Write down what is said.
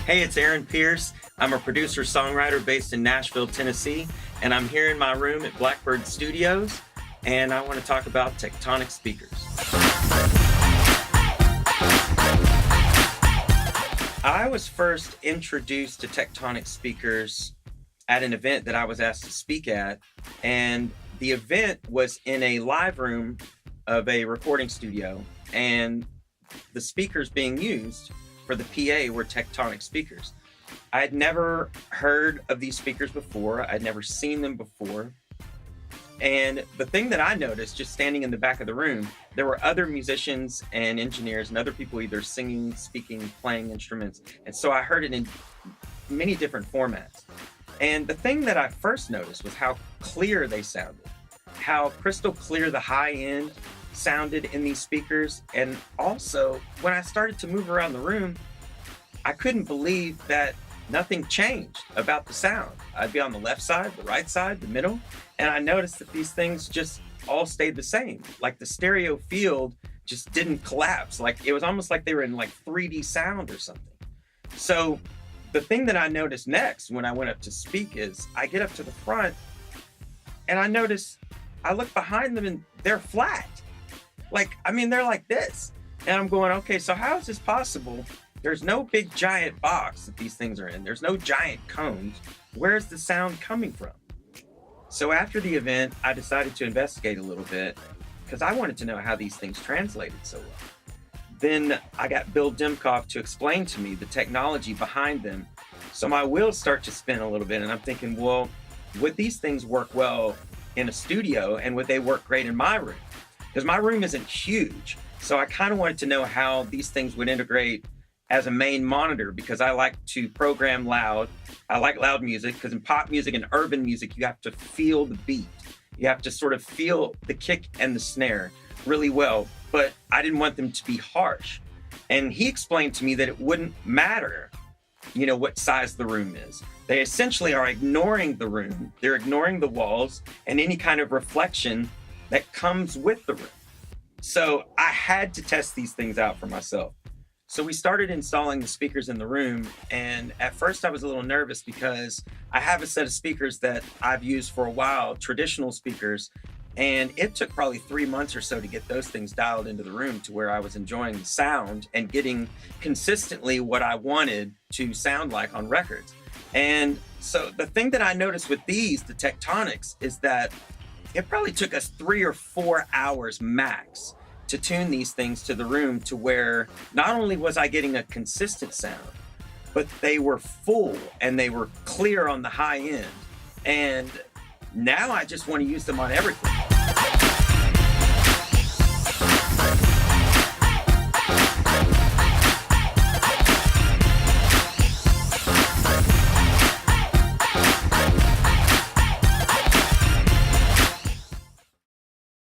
Hey, it's Aaron Pearce. I'm a producer-songwriter based in Nashville, Tennessee, and I'm here in my room at Blackbird Studios, and I want to talk about Tectonic speakers. I was first introduced to Tectonic speakers at an event that I was asked to speak at, and the event was in a live room of a recording studio, and the speakers being used for the PA were Tectonic speakers. I had never heard of these speakers before. I'd never seen them before. And the thing that I noticed, just standing in the back of the room, there were other musicians and engineers and other people either singing, speaking, playing instruments. And so I heard it in many different formats. And the thing that I first noticed was how clear they sounded, how crystal clear the high end sounded in these speakers. And also, when I started to move around the room, I couldn't believe that nothing changed about the sound. I'd be on the left side, the right side, the middle, and I noticed that these things just all stayed the same. Like the stereo field just didn't collapse. Like it was almost like they were in like 3D sound or something. So the thing that I noticed next when I went up to speak is I get up to the front and I look behind them and they're flat. They're like this. And I'm going, okay, so how is this possible? There's no big giant box that these things are in. There's no giant cones. Where's the sound coming from? So after the event, I decided to investigate a little bit because I wanted to know how these things translated so well. Then I got Bill Dimkoff to explain to me the technology behind them. So my wheels start to spin a little bit and I'm thinking, well, would these things work well in a studio and would they work great in my room? Because my room isn't huge. So I kind of wanted to know how these things would integrate as a main monitor because I like to program loud. I like loud music because in pop music and urban music, you have to feel the beat. You have to sort of feel the kick and the snare really well, but I didn't want them to be harsh. And he explained to me that it wouldn't matter, what size the room is. They essentially are ignoring the room. They're ignoring the walls and any kind of reflection that comes with the room. So I had to test these things out for myself. So we started installing the speakers in the room. And at first I was a little nervous because I have a set of speakers that I've used for a while, traditional speakers. And it took probably 3 months or so to get those things dialed into the room to where I was enjoying the sound and getting consistently what I wanted to sound like on records. And so the thing that I noticed with these, the Tectonics, is that it probably took us 3 or 4 hours max to tune these things to the room to where not only was I getting a consistent sound, but they were full and they were clear on the high end. And now I just want to use them on everything.